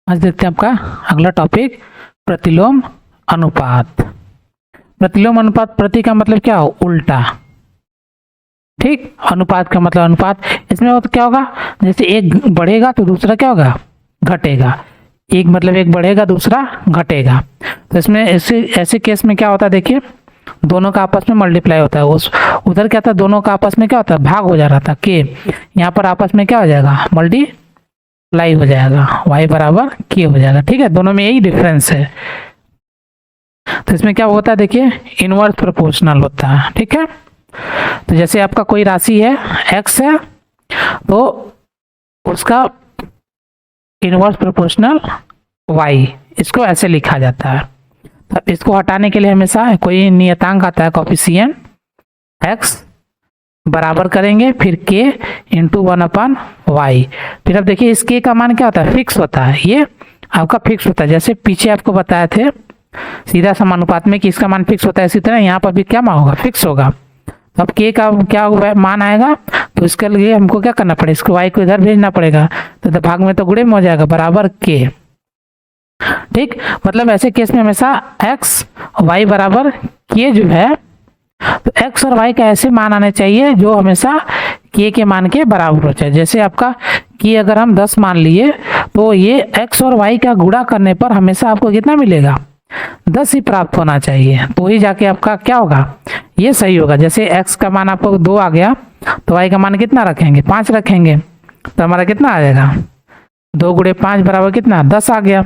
आज देखते हैं आपका अगला टॉपिक प्रतिलोम अनुपात। प्रतिलोम अनुपात, प्रति का मतलब क्या हो, उल्टा, ठीक। अनुपात का मतलब अनुपात। इसमें तो क्या होगा, जैसे एक बढ़ेगा तो दूसरा क्या होगा, घटेगा। एक मतलब एक बढ़ेगा दूसरा घटेगा। तो इसमें ऐसे केस में क्या होता है, देखिए दोनों का आपस में मल्टीप्लाई होता है। उस उधर क्या था, दोनों का आपस में क्या होता है, भाग हो जा रहा था के, यहाँ पर आपस में क्या हो जाएगा, मल्टीप्लाई हो जाएगा, y बराबर के हो जाएगा, ठीक है। दोनों में यही डिफरेंस है। तो इसमें क्या होता है, देखिए इनवर्स प्रोपोर्शनल होता है, ठीक है। तो जैसे आपका कोई राशि है x है, तो उसका इनवर्स प्रोपोर्शनल y, इसको ऐसे लिखा जाता है। तो इसको हटाने के लिए हमेशा कोई नियतांक आता है, कोफिशिएंट x बराबर करेंगे फिर k इंटू 1/y। फिर अब देखिए इस k का मान क्या होता है, फिक्स होता है, ये आपका फिक्स होता है। जैसे पीछे आपको बताए थे सीधा समानुपात में कि इसका मान फिक्स होता है, इसी तरह यहाँ पर भी क्या मान होगा, फिक्स होगा। तो अब k का क्या मान आएगा, तो इसके लिए हमको क्या करना पड़ेगा, इसको y को इधर भेजना पड़ेगा, तो भाग में तो गुणे में हो जाएगा, बराबर k, ठीक। मतलब ऐसे केस में हमेशा x y बराबर k जो है, तो x और y का ऐसे मान आने चाहिए जो हमेशा k के मान के बराबर हो जाए। जैसे आपका k अगर हम 10 मान लिए, तो ये x और y का गुणा करने पर हमेशा आपको कितना मिलेगा, 10 ही प्राप्त होना चाहिए, तो ही जाके आपका क्या होगा, ये सही होगा। जैसे x का मान आपको 2 आ गया, तो y का मान कितना रखेंगे, 5 रखेंगे, तो हमारा कितना आ जाएगा, 2 गुणे 5 बराबर कितना, 10 आ गया।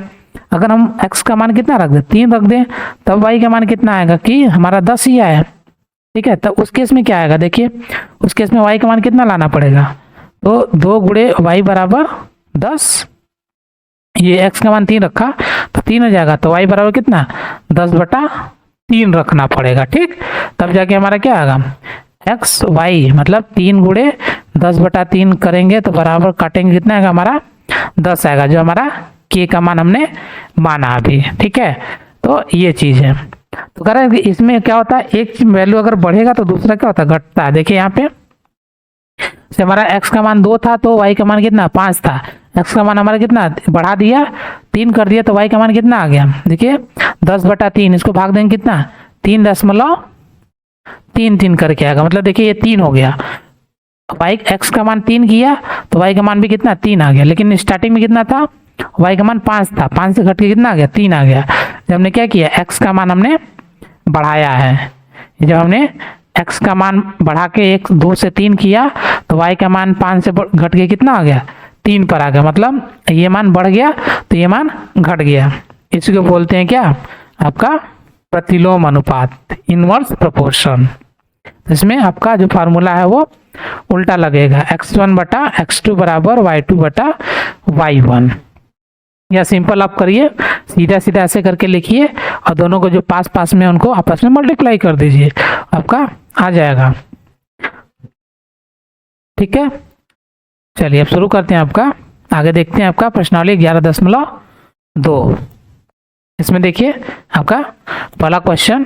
अगर हम x का मान कितना रख दें, 3 रख दें, तब y का मान कितना आएगा कि हमारा 10 ही आया, ठीक है। तो उस केस में क्या आएगा, देखिए उस केस में y का मान कितना लाना पड़ेगा, तो 2 गुणे y बराबर 10, ये x का मान 3 रखा तो 3 हो जाएगा, तो y बराबर कितना, 10/3 रखना पड़ेगा, ठीक। तब जाके हमारा क्या आएगा, x y मतलब 3 गुणे 10/3 करेंगे तो बराबर काटेंगे, कितना आएगा हमारा 10 आएगा, जो हमारा k का मान हमने माना अभी, ठीक है। तो ये चीज है। तो कह रहे हैं कि इसमें क्या होता है, एक वैल्यू अगर बढ़ेगा तो दूसरा क्या होता है, घटता है। देखिए यहाँ पे से हमारा x का मान 2 था, तो y का मान कितना 5 था। x का मान हमारा कितना बढ़ा दिया, 3 कर दिया, तो y का मान कितना आ गया, देखिए 10/3, इसको भाग देंगे कितना, 3.33 करके आएगा, मतलब देखिए ये 3 हो गया। x का मान 3 किया तो y का मान भी कितना 3 आ गया, लेकिन स्टार्टिंग में कितना था, y का मान 5 था, 5 से घट के कितना आ गया, 3 आ गया। जब हमने क्या किया, x का मान हमने बढ़ाया है, जब हमने x का मान बढ़ा के 2 से 3 किया, तो y का मान 5 से घट के कितना आ गया, 3 पर आ गया, मतलब ये मान बढ़ गया तो ये मान घट गया। इसको बोलते हैं क्या, आपका प्रतिलोम अनुपात, इनवर्स प्रोपोर्शन। इसमें आपका जो फार्मूला है वो उल्टा लगेगा, x1/x2 बराबर y2/y1। या सिंपल आप करिए, सीधा सीधा ऐसे करके लिखिए और दोनों को जो पास पास में उनको आपस में मल्टीप्लाई कर दीजिए, आपका आ जाएगा, ठीक है। चलिए अब शुरू करते हैं, आपका आगे देखते हैं आपका प्रश्नावली 11.2। इसमें देखिए आपका पहला क्वेश्चन,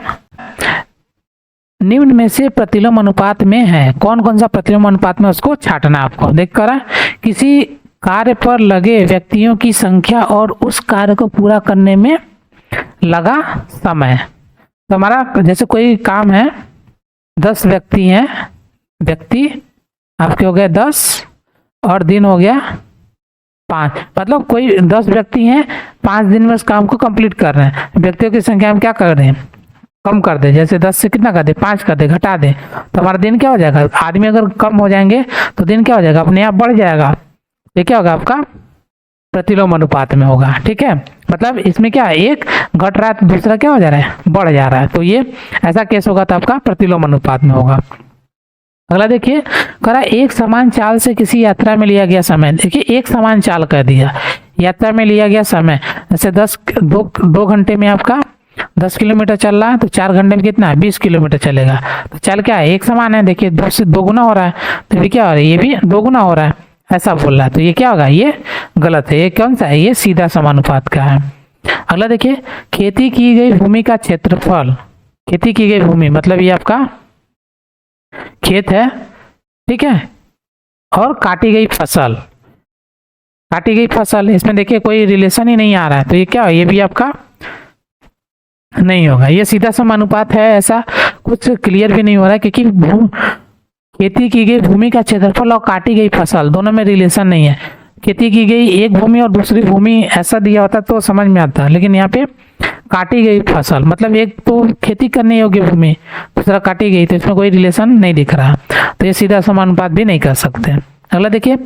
निम्न में से प्रतिलोम अनुपात में है, कौन कौन सा प्रतिलोम अनुपात में, उसको छांटना आपको। देख कर किसी कार्य पर लगे व्यक्तियों की संख्या और उस कार्य को पूरा करने में लगा समय। तो हमारा जैसे कोई काम है, 10 व्यक्ति हैं, व्यक्ति आपके हो गए 10 और दिन हो गया 5, मतलब कोई 10 व्यक्ति हैं, 5 दिन में उस काम को कंप्लीट कर रहे हैं। व्यक्तियों की संख्या हम क्या कर दें, कम कर दे, जैसे 10 से कितना कर दे, 5 कर दे, घटा दे, तो हमारा दिन क्या हो जाएगा, आदमी अगर कम हो जाएंगे तो दिन क्या हो जाएगा, अपने आप बढ़ जाएगा। ये क्या होगा, आपका प्रतिलोम अनुपात में होगा, ठीक है। मतलब इसमें क्या है, एक घट रहा है तो दूसरा क्या हो जा रहा है, बढ़ जा रहा है, तो ये ऐसा केस होगा तो आपका प्रतिलोम अनुपात में होगा। अगला देखिए, करा एक समान चाल से किसी यात्रा में लिया गया समय। देखिए एक समान चाल कर दिया, यात्रा में लिया गया समय, जैसे 2 घंटे में आपका 10 किलोमीटर चल रहा है, तो 4 घंटे में कितना है, 20 किलोमीटर चलेगा। तो चल क्या है, एक समान है, देखिए 2 से 2 गुना हो रहा है, तो ये क्या हो रहा है, ये भी 2 गुना हो रहा है, ऐसा बोल रहा है। तो ये क्या होगा, ये गलत है, ये कौन सा है, ये सीधा समानुपात का है। अगला देखिए, खेती की गई भूमि का क्षेत्रफल, खेती की गई भूमि मतलब ये आपका खेत है, ठीक है, और काटी गई फसल, काटी गई फसल, इसमें देखिए कोई रिलेशन ही नहीं आ रहा है, तो ये क्या है, ये भी आपका नहीं होगा। ये सीधा समानुपात है, ऐसा कुछ क्लियर भी नहीं हो रहा है, क्योंकि खेती की गई भूमि का क्षेत्रफल और काटी गई फसल दोनों में रिलेशन नहीं है। खेती की गई एक भूमि और दूसरी भूमि ऐसा दिया होता तो समझ में आता, लेकिन यहाँ पे काटी गई फसल मतलब एक तो खेती करने योग्य भूमि, दूसरा काटी गई, तो इसमें कोई रिलेशन नहीं दिख रहा, तो ये सीधा समानुपात भी नहीं कर सकते। अगला देखिए,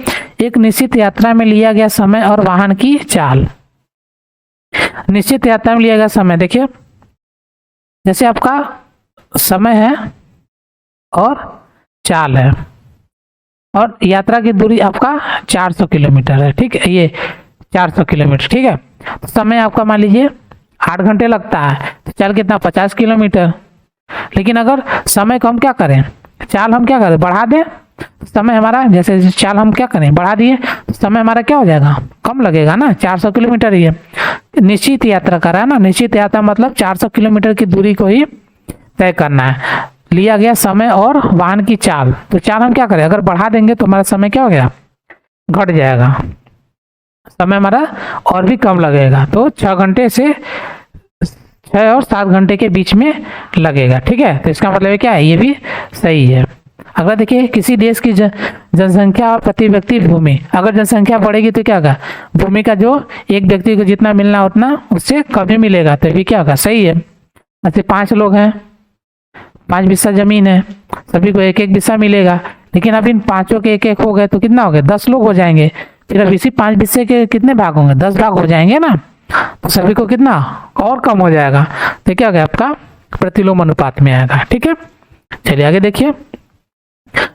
एक निश्चित यात्रा में लिया गया समय और वाहन की चाल। निश्चित यात्रा में लिया गया समय, देखिए जैसे आपका समय है और चाल है, और यात्रा की दूरी आपका 400 किलोमीटर है, ठीक है, ये 400 किलोमीटर, ठीक है। तो समय आपका मान लीजिए 8 घंटे लगता है, तो चाल कितना 50 किलोमीटर। लेकिन अगर समय को हम क्या करें, चाल हम क्या करें, बढ़ा दें, समय हमारा जैसे चाल हम क्या करें बढ़ा दिए, तो समय हमारा क्या हो जाएगा, कम लगेगा ना, 400 किलोमीटर ही है। निश्चित यात्रा करा है ना, निश्चित यात्रा मतलब 400 किलोमीटर की दूरी को ही तय करना है। लिया गया समय और वाहन की चाल, तो चाल हम क्या करें, अगर बढ़ा देंगे तो हमारा समय क्या हो गया, घट जाएगा, समय हमारा और भी कम लगेगा, तो 6 घंटे से 6 और 7 घंटे के बीच में लगेगा, ठीक है। तो इसका मतलब क्या है, ये भी सही है। अगर देखिए किसी देश की जनसंख्या और प्रति व्यक्ति भूमि, अगर जनसंख्या बढ़ेगी तो क्या होगा, भूमि का जो एक व्यक्ति को जितना मिलना उतना उससे कम ही मिलेगा, तो भी क्या होगा, सही है। ऐसे 5 लोग हैं, 5 बिस्सा जमीन है, सभी को एक एक बिस्सा मिलेगा, लेकिन अब इन पांचों के एक एक हो गए तो कितना हो गया, 10 लोग हो जाएंगे। फिर अब इसी 5 बिस्से के कितने भाग होंगे, 10 भाग हो जाएंगे ना, तो सभी को कितना और कम हो जाएगा, तो क्या हो गया आपका प्रतिलोम अनुपात में आएगा, ठीक है। चलिए आगे देखिए,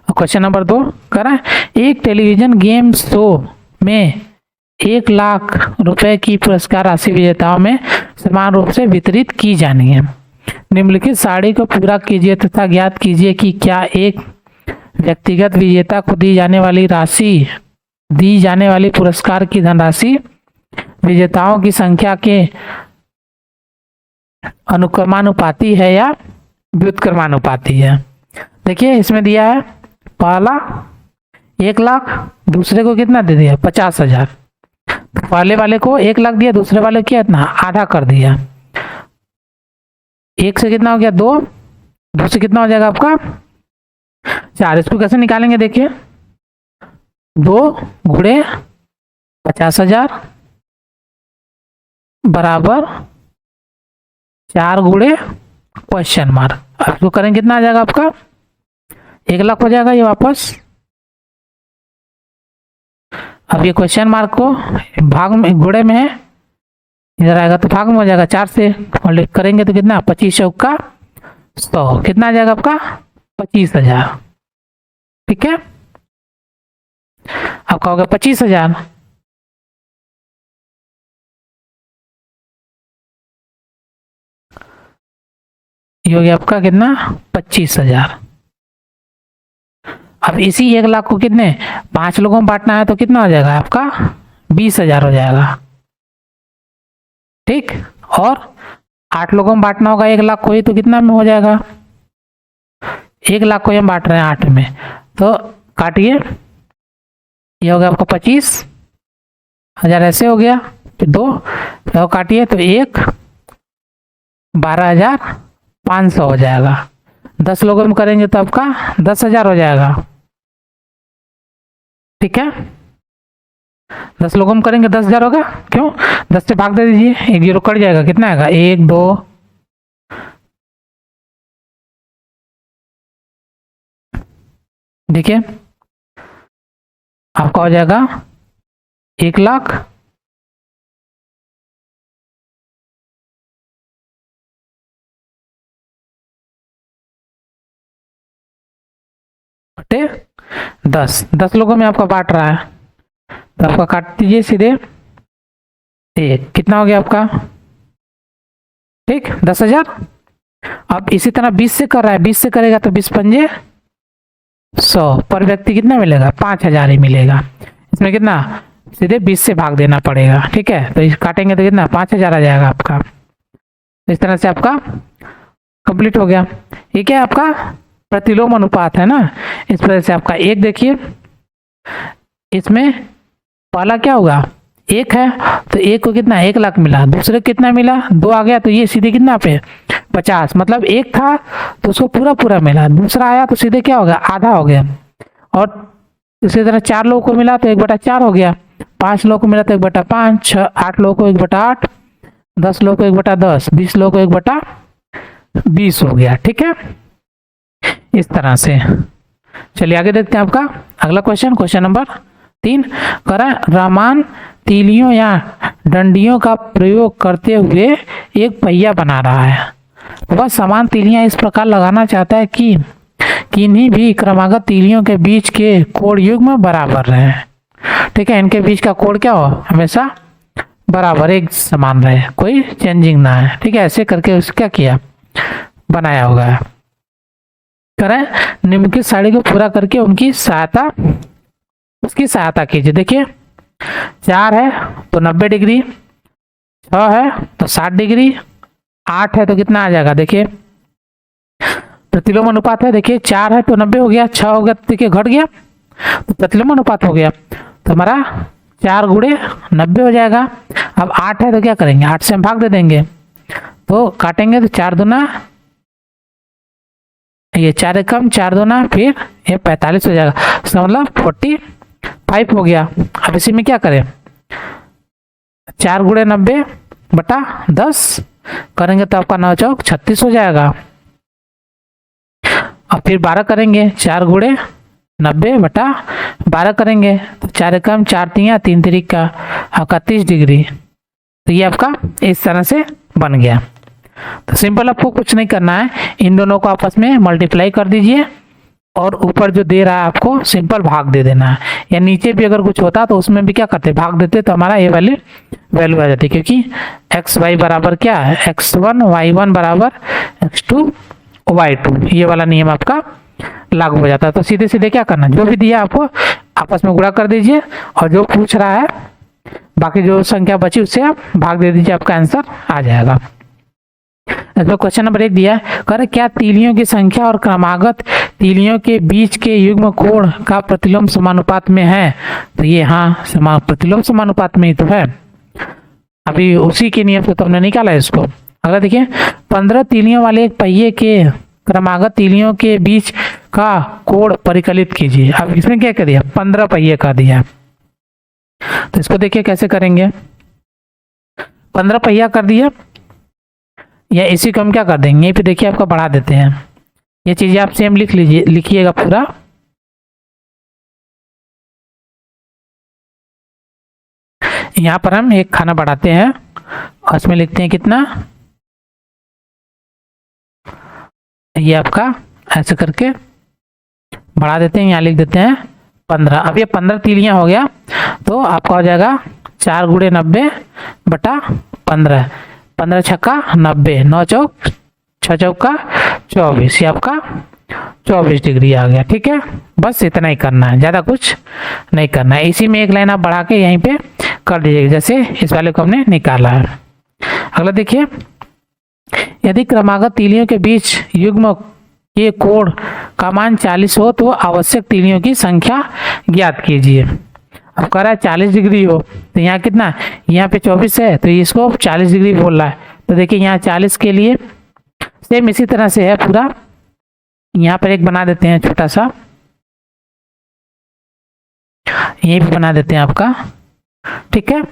क्वेश्चन नंबर 2 कह रहा है, एक टेलीविजन गेम शो में 1 लाख रुपए की पुरस्कार राशि विजेताओं में समान रूप से वितरित की जानी है। निम्नलिखित सारणी को पूरा कीजिए तथा ज्ञात कीजिए कि क्या एक व्यक्तिगत विजेता को दी जाने वाली पुरस्कार की धनराशि विजेताओं की संख्या के अनुक्रमानुपाती है या व्युत्क्रमानुपाती है। देखिए इसमें दिया है पहला 1 लाख, दूसरे को कितना दे दिया 50,000, पहले वाले को 1 लाख दिया, दूसरे वाले को क्या इतना आधा कर दिया, 1 से कितना हो गया 2, 2 से कितना हो जाएगा आपका 4। इसको कैसे निकालेंगे, देखिए 2 गुणे 50,000 बराबर 4 गुणे क्वेश्चन मार्क। अब इसको करेंगे कितना आ जाएगा आपका 1 लाख हो जाएगा ये वापस। अब ये क्वेश्चन मार्क को भाग में गुणे में है, इधर आएगा तो भाग में हो जाएगा, 4 से मल्टीप्लाई करेंगे तो कितना 25 चौका 100, कितना आ जाएगा आपका 25,000, ठीक है। आपका हो गया 25,000। ये हो गया आपका कितना 25,000। अब इसी 1 लाख को कितने 5 लोगों में बांटना है, तो कितना हो जाएगा आपका 20,000 हो जाएगा, ठीक। और 8 लोगों में बांटना होगा 1 लाख को ही, तो कितना में हो जाएगा, 1 लाख को हम बांट रहे हैं 8 में, तो काटिए, ये हो गया आपका 25,000 ऐसे हो गया, फिर 2 तो काटिए तो 1 12,500 हो जाएगा। 10 लोगों में करेंगे तो आपका 10,000 हो जाएगा, ठीक है। 10 लोगों में करेंगे 10,000 होगा, क्यों 10 से भाग दे दीजिए, 1 जीरो कट जाएगा, कितना आएगा 1 2 देखिए आपका हो जाएगा 1 लाख बटे 10 लोगों में आपका बांट रहा है, तो आपका काट दीजिए सीधे 1, कितना हो गया आपका, ठीक 10,000। अब इसी तरह 20 से कर रहा है, 20 से करेगा तो 20 पंजे 100, पर व्यक्ति कितना मिलेगा 5,000 ही मिलेगा। इसमें कितना सीधे 20 से भाग देना पड़ेगा, ठीक है। तो इस काटेंगे तो कितना 5,000 आ जाएगा आपका। तो इस तरह से आपका कंप्लीट हो गया। ये क्या है आपका प्रतिलोम अनुपात है ना, इस वजह से आपका 1 देखिए इसमें पहला क्या होगा, 1 है तो 1 को कितना 1 लाख मिला, दूसरे को कितना मिला 2 आ गया तो ये सीधे कितना पे 50, मतलब 1 था तो उसको पूरा पूरा मिला, दूसरा आया तो सीधे क्या हो गया आधा हो गया, और इसी तरह 4 लोगों को मिला तो 1/4 हो गया, 5 लोगों को मिला तो 1/5, 6 8 लोगों को 1/8, 10 लोगों को 1/10, 20 लोगों को 1/20 हो गया। ठीक है, इस तरह से। चलिए आगे देखते हैं आपका अगला क्वेश्चन, क्वेश्चन नंबर 3 करें। रहमान तीलियों या डंडियों का प्रयोग करते हुए एक पहिया बना रहा है। वह समान तीलियां इस प्रकार लगाना चाहता है कि किन्हीं भी क्रमागत तीलियों के बीच के कोण युग्म बराबर रहे। ठीक है, इनके बीच का कोण क्या हो हमेशा बराबर एक समान रहे, कोई चेंजिंग ना है। ठीक है, ऐसे करके उसने क्या किया बनाया होगा। करें, निम्नलिखित साड़ी को पूरा करके उसकी सहायता कीजिए। देखिए 4 है तो 90 डिग्री, 6 है तो 60 डिग्री, 8 है तो कितना आ जाएगा, देखिए प्रतिलोम अनुपात है। देखिए 4 है तो 90 हो गया, 6 हो गया तो देखिए घट गया तो प्रतिलोम अनुपात हो गया, तो हमारा 4 गुणे 90 हो जाएगा। अब 8 है तो क्या करेंगे, 8 से हम भाग दे देंगे तो काटेंगे तो 4 दूना, ये 4 कम 4 दूना फिर ये 45 हो जाएगा, इसका मतलब 45 हो गया। अब इसी में क्या करें, 4 गुणे 90/10 करेंगे तो आपका 9 चौक 36 हो जाएगा। अब फिर 12 करेंगे, 4 गुणे 90/12 करेंगे तो 4 कम 4 तिया 3 तिरिक का आपका 30 डिग्री, तो ये आपका इस तरह से बन गया। तो सिंपल आपको कुछ नहीं करना है, इन दोनों को आपस में मल्टीप्लाई कर दीजिए और ऊपर जो दे रहा है आपको सिंपल भाग दे देना है, या नीचे भी अगर कुछ होता तो उसमें भी क्या करते भाग देते तो हमारा ये वैल्यू आ जाती, क्योंकि एक्स वाई बराबर क्या है x1 y1 बराबर x2 y2, ये वाला नियम आपका लागू हो जाता है। तो सीधे सीधे क्या करना, जो भी दिया आपको आपस में गुणा कर दीजिए और जो पूछ रहा है बाकी जो संख्या बची उससे आप भाग दे दीजिए, आपका आंसर आ जाएगा। इसमें क्वेश्चन नंबर 1 दिया है, कर क्या तीलियों की संख्या और क्रमागत तीलियों के बीच के युग्म कोण का प्रतिलोम समानुपात में है, तो ये हाँ प्रतिलोम समानुपात में ही तो है, अभी उसी के नियम से तो हमने निकाला है इसको। अगर देखिए 15 तीलियों वाले एक पहिए के क्रमागत तीलियों के बीच का कोण परिकलित कीजिए। अब इसमें क्या कर दिया 15 पहिए का दिया, तो इसको देखिए कैसे करेंगे, 15 पहिया कर दिया, या इसी को हम क्या कर देंगे, यहीं पे देखिए आपका बढ़ा देते हैं, ये चीजें आप सेम लिख लीजिए, लिखिएगा पूरा। यहाँ पर हम एक खाना बढ़ाते हैं और इसमें लिखते हैं कितना, ये आपका ऐसे करके बढ़ा देते हैं, यहाँ लिख देते हैं 15। अब ये 15 तीलियां हो गया तो आपका हो जाएगा 4 गुणे 90/15, 15 छक्का 90, 9 चौक 6 चौका 24, ये आपका 24 डिग्री आ गया। ठीक है, बस इतना ही करना है, ज़्यादा कुछ नहीं करना है। इसी में एक लाइन आप बढ़ा के यहीं पे कर दीजिएगा, जैसे इस वाले को हमने निकाला है। अगला देखिए, यदि क्रमागत तीलियों के बीच युग्म के कोण का मान 40 हो तो आवश्यक तीलियों की संख्या ज्ञात कीजिए। अब कह रहा है 40 डिग्री हो, तो यहाँ कितना, यहाँ पे 24 है तो इसको 40 डिग्री बोल रहा है, तो देखिए यहाँ 40 के लिए सेम इसी तरह से है पूरा, यहाँ पर एक बना देते हैं छोटा सा, यहीं पे बना देते हैं आपका। ठीक है,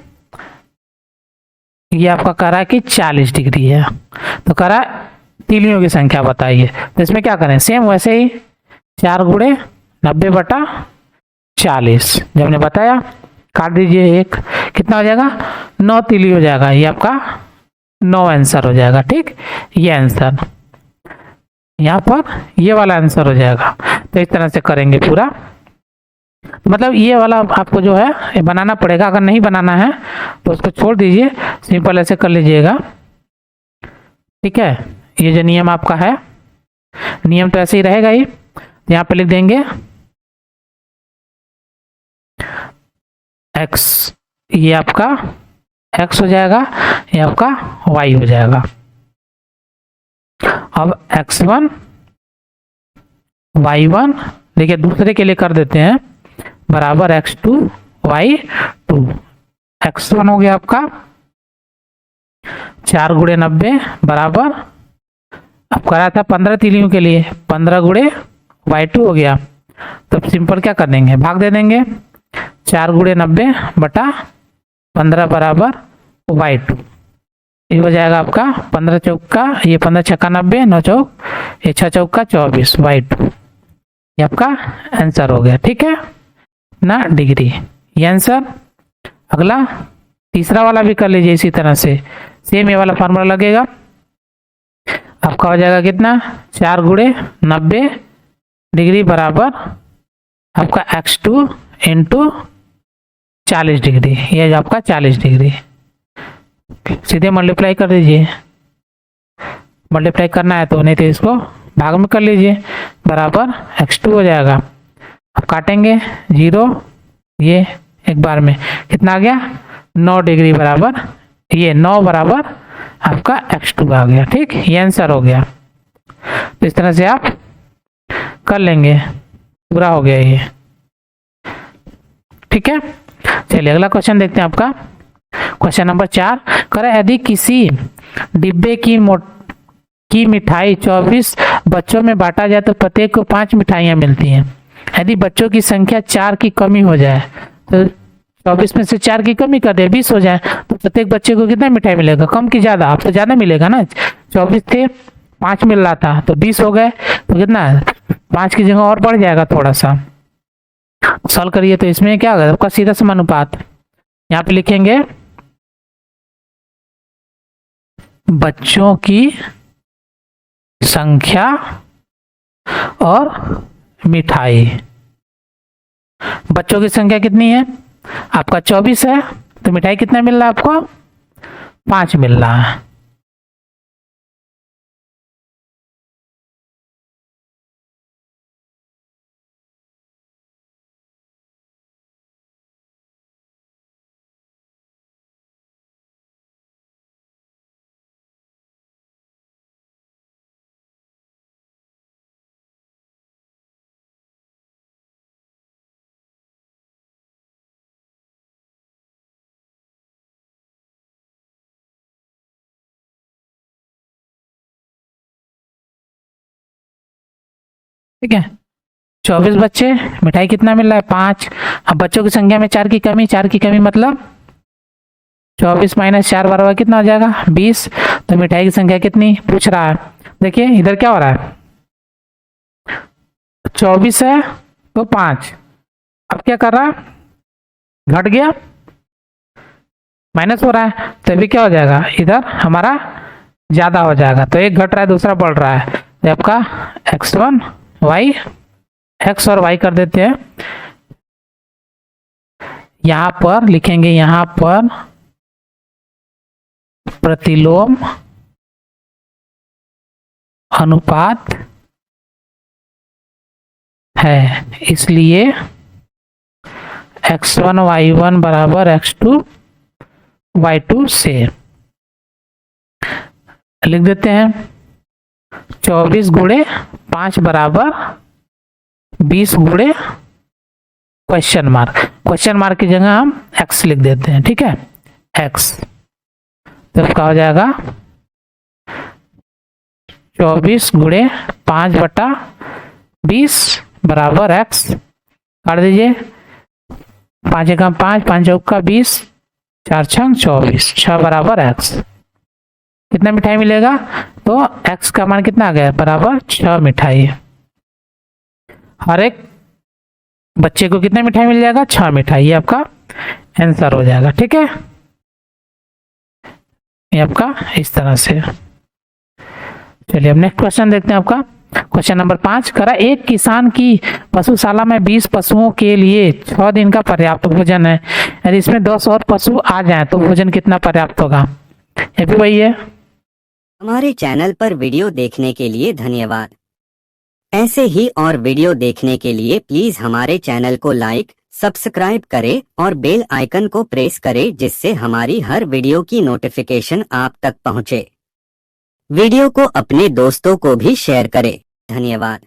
ये आपका कह रहा है कि 40 डिग्री है, तो कह रहा है तीलियों की संख्या बताइए, तो इसमें क्या करें सेम वैसे ही 4 गुणे 90/40, जब हमने बताया काट दीजिए, एक कितना हो जाएगा 9 तीली हो जाएगा, ये आपका 9 आंसर हो जाएगा। ठीक, ये आंसर यहाँ पर ये वाला आंसर हो जाएगा। तो इस तरह से करेंगे पूरा, मतलब ये वाला आपको जो है ये बनाना पड़ेगा, अगर नहीं बनाना है तो उसको छोड़ दीजिए, सिंपल ऐसे कर लीजिएगा। ठीक है, ये जो नियम आपका है, नियम तो ऐसे ही रहेगा ही, यहाँ पे लिख देंगे x, ये आपका x हो जाएगा, ये आपका y हो जाएगा। अब x1 y1 देखिए दूसरे के लिए कर देते हैं बराबर x2 y2। x1 हो गया आपका 4 गुणे 90 बराबर, अब करा था 15 तीलियों के लिए, 15 गुणे y2 हो गया। तो सिंपल क्या कर देंगे, भाग दे देंगे, 4 गुणे 90 बटा 15 बराबर y2। ये हो जाएगा आपका 15 चौका, ये 15 छक्का 90, 9 चौक, ये 6 चौका 24 y2। ये आपका आंसर हो गया, ठीक है ना, डिग्री, ये आंसर। अगला तीसरा वाला भी कर लीजिए इसी तरह से, सेम ये वाला फार्मूला लगेगा। आपका हो जाएगा कितना, 4 गुणे 90 डिग्री बराबर आपका x2 इंटू 40 डिग्री, ये आपका 40 डिग्री। सीधे मल्टीप्लाई कर दीजिए, मल्टीप्लाई करना है तो, नहीं तो इसको भाग में कर लीजिए, बराबर x2 हो जाएगा। अब काटेंगे 0, ये एक बार में कितना आ गया, 9 डिग्री बराबर, ये 9 बराबर आपका x2 आ गया, ठीक, ये आंसर हो गया। तो इस तरह से आप कर लेंगे, पूरा हो गया ये, ठीक है। चलिए अगला क्वेश्चन देखते हैं आपका, क्वेश्चन नंबर 4 करें, यदि किसी डिब्बे की मिठाई 24 बच्चों में बांटा जाए तो प्रत्येक को 5 मिठाइयाँ मिलती हैं। यदि बच्चों की संख्या 4 की कमी हो जाए, तो 24 में से 4 की कमी कर दे, 20 हो जाए, तो प्रत्येक बच्चे को कितना मिठाई मिलेगा, कम की ज़्यादा, आपको ज़्यादा मिलेगा ना, 24 थे 5 मिल रहा था तो 20 हो गए, तो कितना 5 की जगह और बढ़ जाएगा थोड़ा सा। सॉल्व करिए तो इसमें क्या होगा आपका सीधा समानुपात, यहाँ पे लिखेंगे बच्चों की संख्या और मिठाई। बच्चों की संख्या कितनी है आपका 24 है, तो मिठाई कितना मिल रहा है आपको, 5 मिल रहा है। ठीक है, 24 बच्चे, मिठाई कितना मिल रहा है 5। अब बच्चों की संख्या में 4 की कमी, 4 की कमी मतलब 24 माइनस 4 बराबर कितना हो जाएगा 20। तो मिठाई की संख्या कितनी पूछ रहा है, देखिए इधर क्या हो रहा है, 24 है तो 5, अब क्या कर रहा है, घट गया, माइनस हो रहा है, तभी क्या हो जाएगा, इधर हमारा ज्यादा हो जाएगा, तो एक घट रहा है दूसरा बढ़ रहा है, तो आपका x1 y, x और y कर देते हैं, यहां पर लिखेंगे, यहां पर प्रतिलोम अनुपात है, इसलिए x1 y1 बराबर x2 y2 से लिख देते हैं 24 गुणे 5 बराबर 20 गुणे क्वेश्चन मार्क की जगह हम x लिख देते हैं, ठीक है, x। तो क्या हो जाएगा 24 गुणे 5 बटा 20 बराबर x, काट दीजिए, 5 एकम 5, 5 चौका 20, 4 छंग 24, 6 बराबर x। कितना मिठाई मिलेगा, तो x का मान कितना आ गया बराबर 6 मिठाई। हर एक बच्चे को कितना मिठाई मिल जाएगा, 6 मिठाई, ये आपका आंसर हो जाएगा, ठीक है, ये आपका इस तरह से। चलिए अब नेक्स्ट क्वेश्चन देखते हैं आपका, क्वेश्चन नंबर 5 करा, एक किसान की पशुशाला में 20 पशुओं के लिए 6 दिन का पर्याप्त भोजन है, यदि इसमें 10 और पशु आ जाएं तो भोजन कितना पर्याप्त होगा। ये भी वही है। हमारे चैनल पर वीडियो देखने के लिए धन्यवाद। ऐसे ही और वीडियो देखने के लिए प्लीज हमारे चैनल को लाइक, सब्सक्राइब करें और बेल आइकन को प्रेस करें, जिससे हमारी हर वीडियो की नोटिफिकेशन आप तक पहुंचे। वीडियो को अपने दोस्तों को भी शेयर करें। धन्यवाद।